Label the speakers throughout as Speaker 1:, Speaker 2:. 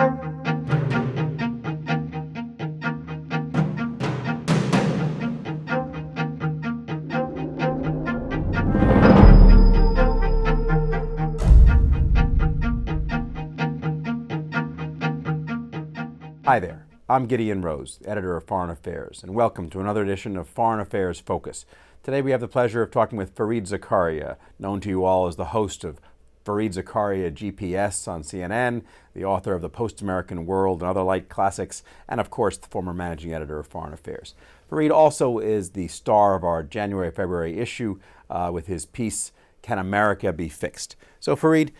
Speaker 1: Hi there, I'm Gideon Rose, editor of Foreign Affairs, and welcome to another edition of Foreign Affairs Focus. Today we have the pleasure of talking with Fareed Zakaria, known to you all as the host of Fareed Zakaria GPS on CNN, the author of The Post-American World and other light classics, and of course the former managing editor of Foreign Affairs. Fareed also is the star of our January-February issue with his piece, Can America Be Fixed? So Fareed,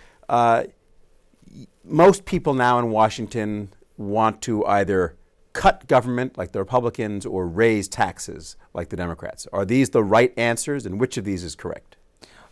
Speaker 1: most people now in Washington want to either cut government like the Republicans or raise taxes like the Democrats. Are these the right answers, and which of these is correct?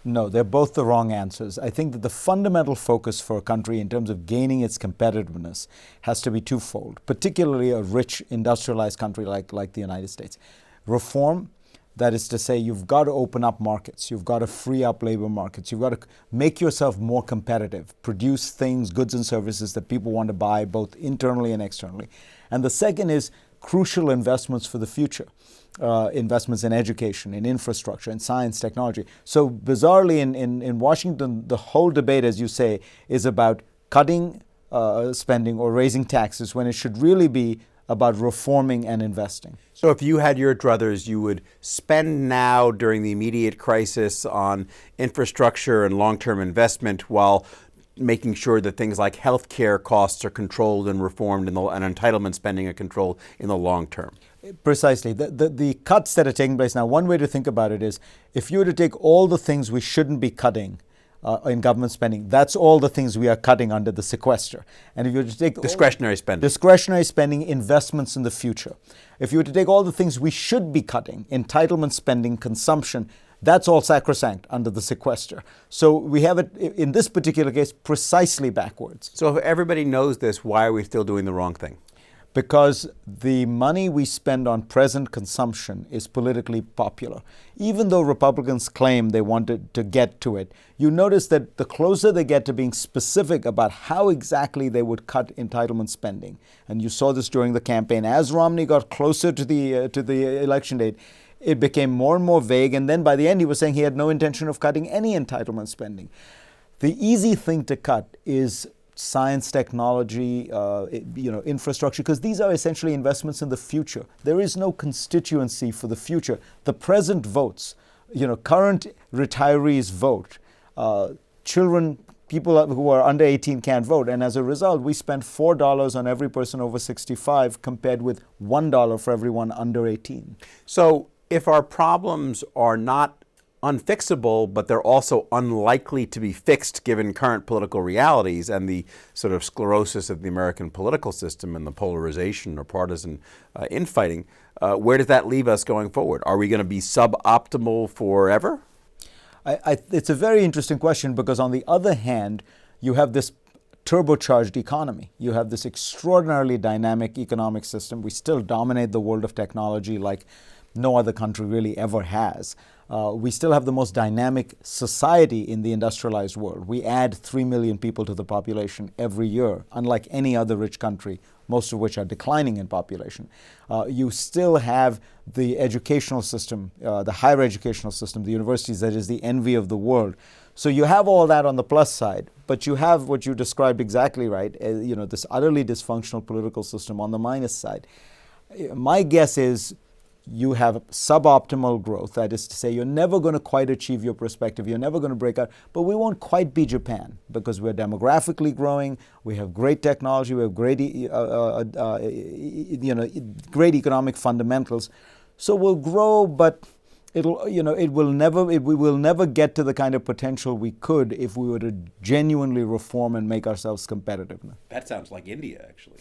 Speaker 2: No, they're both the wrong answers. I think that the fundamental focus for a country in terms of gaining its competitiveness has to be twofold, particularly a rich industrialized country like the United States. Reform, that is to say, you've got to open up markets. You've got to free up labor markets. You've got to make yourself more competitive, produce things, goods and services that people want to buy both internally and externally. And the second is crucial investments for the future, investments in education, in infrastructure, in science, technology. So bizarrely in Washington, the whole debate, as you say, is about cutting spending or raising taxes when it should really be about reforming and investing.
Speaker 1: So if you had your druthers, you would spend now during the immediate crisis on infrastructure and long-term investment while making sure that things like health care costs are controlled and reformed and entitlement spending are controlled in the long term.
Speaker 2: Precisely. The cuts that are taking place now, one way to think about it is if you were to take all the things we shouldn't be cutting in government spending, that's all the things we are cutting under the sequester. And if you were to take
Speaker 1: discretionary spending,
Speaker 2: investments in the future. If you were to take all the things we should be cutting, entitlement spending, consumption, that's all sacrosanct under the sequester. So we have it in this particular case precisely backwards.
Speaker 1: So if everybody knows this, why are we still doing the wrong thing?
Speaker 2: Because the money we spend on present consumption is politically popular. Even though Republicans claim they wanted to get to it, you notice that the closer they get to being specific about how exactly they would cut entitlement spending, and you saw this during the campaign, as Romney got closer to the election date, it became more and more vague, and then by the end he was saying he had no intention of cutting any entitlement spending. The easy thing to cut is science, technology, infrastructure, because these are essentially investments in the future. There is no constituency for the future. The present votes, current retirees vote. Children, people who are under 18 can't vote. And as a result, we spend $4 on every person over 65 compared with $1 for everyone under 18.
Speaker 1: So if our problems are not unfixable, but they're also unlikely to be fixed given current political realities and the sort of sclerosis of the American political system and the polarization or partisan infighting, where does that leave us going forward? Are we going to be suboptimal forever?
Speaker 2: It's a very interesting question because on the other hand, you have this turbocharged economy. You have this extraordinarily dynamic economic system. We still dominate the world of technology like no other country really ever has. We still have the most dynamic society in the industrialized world. We add 3 million people to the population every year, unlike any other rich country, most of which are declining in population. You still have the educational system, the higher educational system, the universities, that is the envy of the world. So you have all that on the plus side, but you have what you described exactly right, this utterly dysfunctional political system on the minus side. My guess is you have suboptimal growth. That is to say, you're never going to quite achieve your perspective. You're never going to break out. But we won't quite be Japan because we're demographically growing. We have great technology. We have great, great economic fundamentals. So we'll grow, but we will never get to the kind of potential we could if we were to genuinely reform and make ourselves competitive.
Speaker 1: That sounds like India, actually.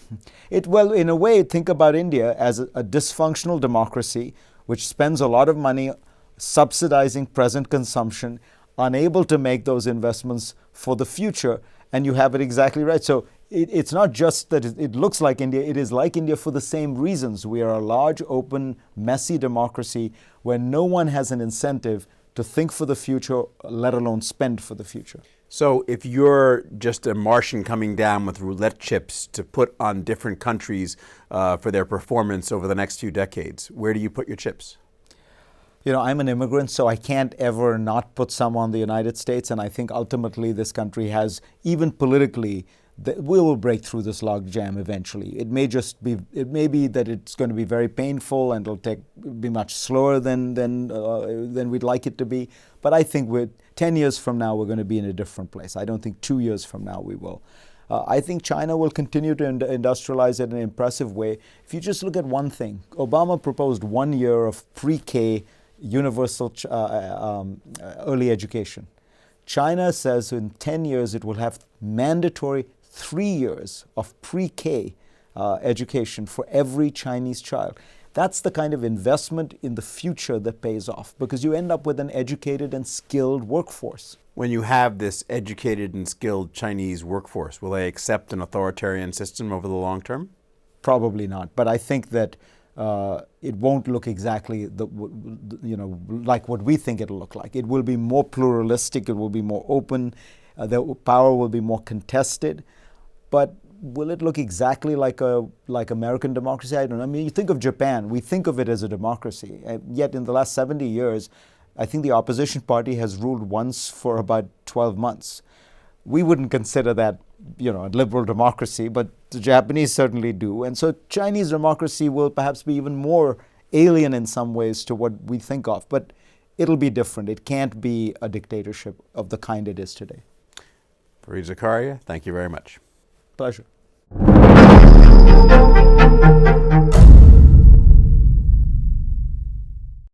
Speaker 2: Well, in a way, think about India as a dysfunctional democracy which spends a lot of money subsidizing present consumption, unable to make those investments for the future, and you have it exactly right. So it's not just that it looks like India, it is like India for the same reasons. We are a large, open, messy democracy where no one has an incentive to think for the future, let alone spend for the future.
Speaker 1: So if you're just a Martian coming down with roulette chips to put on different countries for their performance over the next few decades, where do you put your chips?
Speaker 2: You know, I'm an immigrant, so I can't ever not put some on the United States. And I think ultimately this country has, even politically, we will break through this logjam eventually. It may be that it's going to be very painful and it'll be much slower than we'd like it to be. But I think 10 years from now, we're going to be in a different place. I don't think 2 years from now we will. I think China will continue to industrialize in an impressive way. If you just look at one thing, Obama proposed 1 year of pre-K universal early education. China says in 10 years it will have mandatory 3 years of pre-K education for every Chinese child. That's the kind of investment in the future that pays off, because you end up with an educated and skilled workforce.
Speaker 1: When you have this educated and skilled Chinese workforce, will they accept an authoritarian system over the long term?
Speaker 2: Probably not, but I think that it won't look exactly like what we think it'll look like. It will be more pluralistic, it will be more open, the power will be more contested, but will it look exactly like American democracy? I don't know. I mean, you think of Japan, we think of it as a democracy, yet in the last 70 years, I think the opposition party has ruled once for about 12 months. We wouldn't consider that, a liberal democracy, but the Japanese certainly do. And so Chinese democracy will perhaps be even more alien in some ways to what we think of, but it'll be different. It can't be a dictatorship of the kind it is today.
Speaker 1: Fareed Zakaria, thank you very much.
Speaker 2: Pleasure.